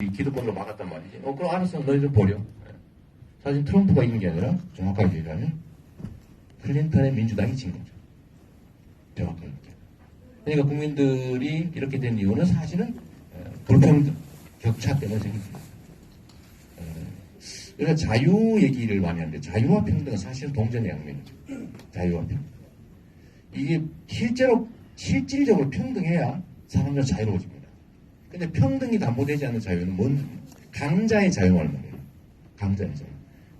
이 기득권으로 막았단 말이지. 그럼 알았어. 너희들 버려. 사실 트럼프가 이긴 게 아니라 정확하게 얘기하면 클린턴의 민주당이 진 거죠. 정확하게. 그러니까 국민들이 이렇게 된 이유는 사실은 불평등, 격차 때문에 생긴 겁니다. 그래서 자유 얘기를 많이 하는데 자유와 평등은 사실은 동전의 양면이죠. 자유와 평등. 이게 실질적으로 평등해야 사람들 자유로워집니다. 근데 평등이 담보되지 않는 자유는 강자의 자유를 말해요. 강자의 자유.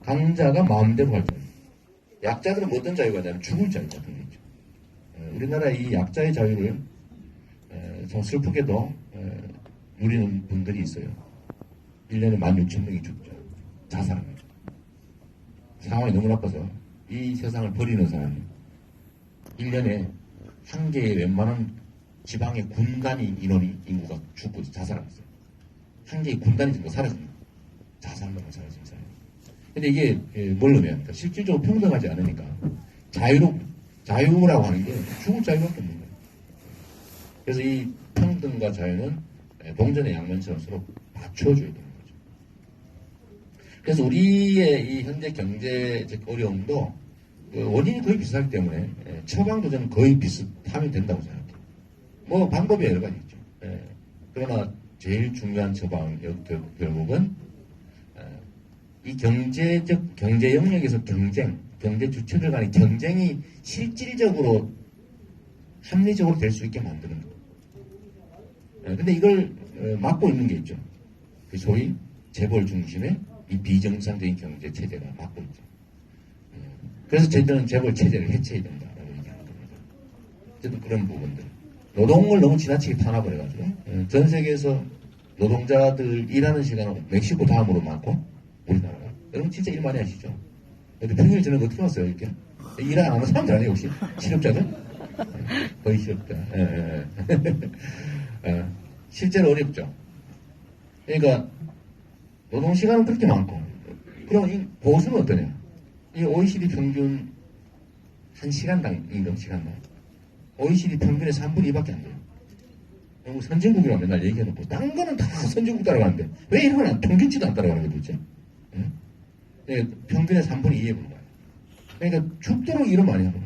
강자가 마음대로 할 자유. 약자들은 어떤 자유가 있냐면 죽을 자유 같은 게 있죠. 우리나라 이 약자의 자유를 좀 슬프게도 누리는 분들이 있어요. 1년에 16,000명이 죽죠. 자살합니다. 상황이 너무 나빠서 이 세상을 버리는 사람이 1년에 한 개의 웬만한 지방의 군단위 인구가 죽고 자살하고 있어요. 한 개의 군단위 정도 사라집니다. 자살로 사라진 사람. 근데 이게 뭘 의미합니까? 실질적으로 평등하지 않으니까 자유라고 하는 게 죽을 자유밖에 없는 거예요. 그래서 이 평등과 자유는 동전의 양면처럼 서로 맞춰줘야 되는 거죠. 그래서 우리의 이 현재 경제적 어려움도 원인이 거의 비슷하기 때문에 처방도 저는 거의 비슷하면 된다고 생각해요. 뭐 방법이 여러 가지 있죠. 그러나 제일 중요한 처방 결국은 이 경제 영역에서 경제 주체들 간의 경쟁이 실질적으로 합리적으로 될 수 있게 만드는 거예요. 근데 이걸 막고 있는 게 있죠. 소위 재벌 중심의 이 비정상적인 경제 체제가 막고 있죠. 그래서 저희들은 재벌 체제를 해체해야 된다라고 얘기하는 겁니다. 어쨌든 그런 부분들. 노동을 너무 지나치게 탄압을해가지고 전 세계에서 노동자들 일하는 시간은 멕시코 다음으로 많고 우리나라가. 여러분 진짜 일 많이 하시죠? 근데 평일 저녁 어떻게 왔어요 이렇게? 일 안 하는 사람들 아니에요 혹시? 실업자들? 거의 실업자. 실제로 어렵죠. 그러니까 노동시간은 그렇게 많고 그럼 이 보수는 어떠냐? 이 OECD 평균 1시간당 임금시간당 OECD 평균의 3분의 2밖에 안 돼요. 그리고 선진국이라고 맨날 얘기해놓고 딴 거는 다 선진국 따라가는데 왜 이런 건 평균치도 안 따라가는 게 도대체? 평균의 3분의 2에 불과해요. 그러니까 죽도록 일을 많이 하고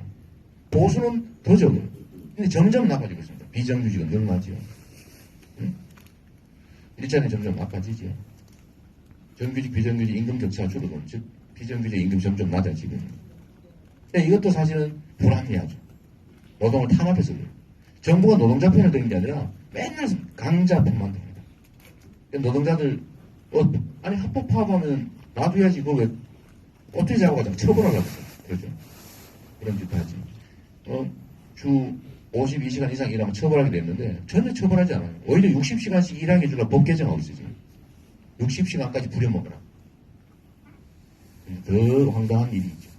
보수는 더 적어요. 근데 점점 나빠지고 있습니다. 비정규직은 늘어나지요. 일자리는 점점 나빠지지요. 정규직, 비정규직 임금 격차가 줄어들고 즉 비정규직 임금이 점점 낮아지고 근데 이것도 사실은 불합리하죠. 노동을 탄압해서 그래요. 정부가 노동자 편을 드는 게 아니라 맨날 강자 편만 듭니다. 노동자들 아니 합법 파업하면 놔둬야지 그걸 왜 어떻게 작업하자고 처벌하려고 그러죠. 그런 짓도 하지. 주 52시간 이상 일하면 처벌하게 됐는데 전혀 처벌하지 않아요. 오히려 60시간씩 일하게 해주려고 법 개정하고 있어요. 지금. 60시간까지 부려먹으라. 더 황당한 일이죠.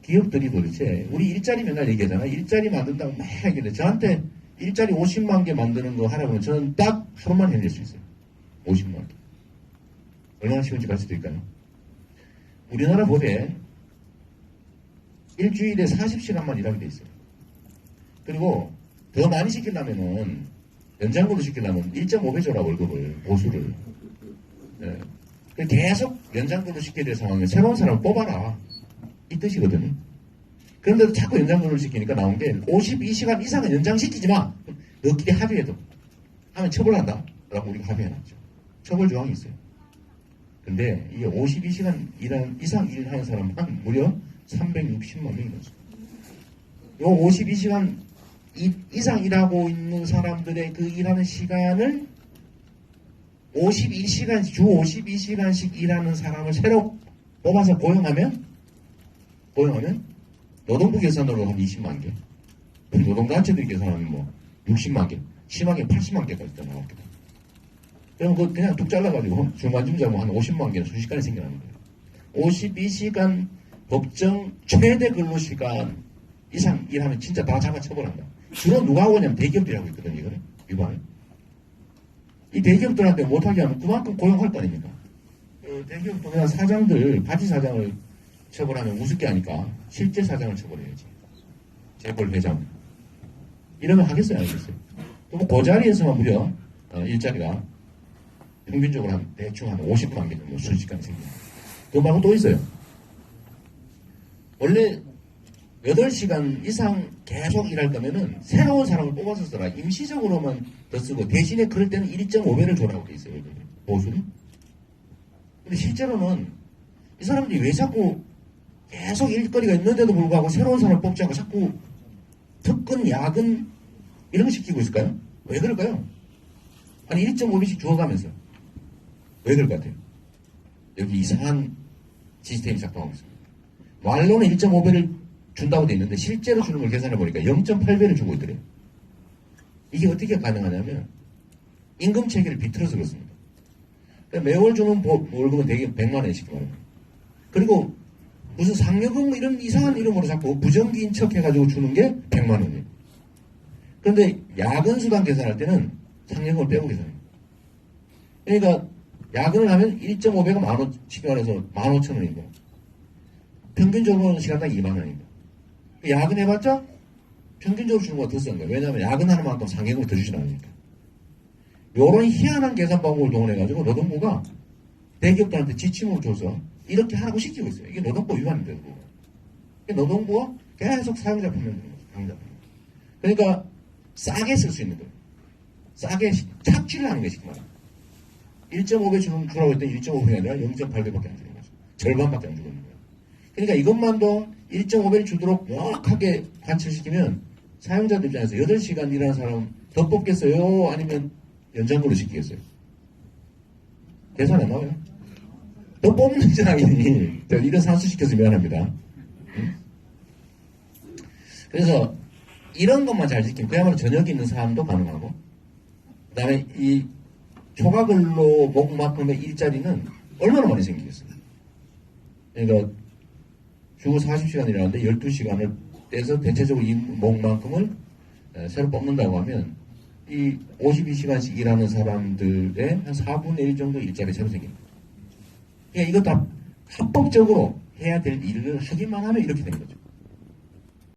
기업들이 도대체 우리 일자리 맨날 얘기하잖아. 일자리 만든다고 막 얘기하는데 저한테 일자리 50만 개 만드는 거 하라고 하면 저는 딱 하루만 해낼 수 있어요. 50만 개. 얼마나 쉬운지 가르쳐 드릴까요? 우리나라 법에 일주일에 40시간만 일하게 돼 있어요. 그리고 더 많이 시키려면은 연장근로 시키려면 1.5배 줘라 월급을 보수를. 계속 연장근로 시켜야 될 상황에 새로운 사람을 뽑아라 이 뜻이거든요. 그런데도 자꾸 연장근로를 시키니까 나온 게 52시간 이상은 연장시키지 마. 너끼리 합의해도 하면 처벌한다 라고 우리가 합의해놨죠. 처벌 조항이 있어요. 근데 이게 52시간 이상 일하는 사람은 한 무려 360만 명이 넘습니다. 요 52시간 이상 일하고 있는 사람들의 그 일하는 시간을 주 52시간씩 일하는 사람을 새로 뽑아서 고용하면 노동부 계산으로 한 20만 개, 노동단체들이 계산하면 뭐 60만 개, 심하게 80만 개까지 더 나왔거든. 그럼 그거 그냥 뚝 잘라가지고 중간쯤 잡으면 한 50만 개는 순식간에 생겨나는 거예요. 52시간 법정 최대 근로시간 이상 일하면 진짜 다 잡아 처벌한다. 주로 누가 하고 있냐면 대기업들이 하고 있거든요. 이거는 위반을. 이 대기업들한테 못하게 하면 그만큼 고용할 거 아닙니까? 대기업 동양 사장들, 바지 사장을 처벌하면 우습게 하니까 실제 사장을 처벌해야지. 재벌 회장. 이러면 하겠어요, 안 하겠어요? 또 그 자리에서만 무려 일자리가 평균적으로 대충 한 50만 개 정도 순식간에 생깁니다. 그거 말고 또 있어요. 원래 8시간 이상 계속 일할 거면은 새로운 사람을 뽑아서 써라. 임시적으로만 더 쓰고 대신에 그럴 때는 1.5배를 줘라고 돼 있어요. 보수는. 근데 실제로는 이 사람들이 왜 자꾸 계속 일거리가 있는데도 불구하고 새로운 사람을 뽑지 않고 자꾸 특근, 야근 이런 거 시키고 있을까요? 왜 그럴까요? 아니 1.5배씩 주어가면서 왜 그럴 것 같아요? 여기 이상한 시스템이 작동하고 있습니다. 말로는 1.5배를 준다고 돼 있는데 실제로 주는 걸 계산해 보니까 0.8배를 주고 있더래요. 이게 어떻게 가능하냐면 임금 체계를 비틀어서 그렇습니다. 그러니까 매월 주는 월급은 대개 100만 원씩 말합니다. 그리고 무슨 상여금 이런 이상한 이름으로 자꾸 부정기인 척 해가지고 주는 게 100만 원이에요. 그런데 야근수당 계산할 때는 상여금을 빼고 계산해요. 그러니까 야근을 하면 1.5배가 만 원, 쉽게 말해서 15,000원이고 평균적으로 시간당 2만 원입니다. 야근해봤자 평균적으로 주는 것보다 더 쓴 거예요. 왜냐하면 야근하는 만큼 상여금을 더 주진 않으니까. 요런 희한한 계산 방법을 동원해가지고 노동부가 대기업들한테 지침을 줘서 이렇게 하라고 시키고 있어요. 이게 노동법 위반인데, 노동부가 계속 사용자 표면 되는 거죠. 사용자 표면. 그러니까 싸게 쓸 수 있는 거예요. 싸게 착취를 하는 것이 말이에요. 1.5배 주라고 했더니 1.5배가 아니라 0.8배밖에 안 주는 거죠. 절반밖에 안 주고 있는 거예요. 그러니까 이것만도 1.5배를 주도록 명확하게 관철시키면 사용자들 입장에서 8시간 일하는 사람 더 뽑겠어요? 아니면 연장근로 시키겠어요? 계산 안 나와요? 더 뽑는 사람이니 이런 산수시켜서 미안합니다. 그래서 이런 것만 잘 지키면 그야말로 저녁이 있는 사람도 가능하고 그 다음에 이 초과근로 목만큼의 일자리는 얼마나 많이 생기겠어요? 그러니까 주 40시간 일하는데 12시간을 떼서 대체적으로 이 목만큼을 새로 뽑는다고 하면 이 52시간씩 일하는 사람들의 한 4분의 1 정도 일자리 새로 생깁니다. 그러니까 이거 다 합법적으로 해야 될 일을 하기만 하면 이렇게 되는 거죠.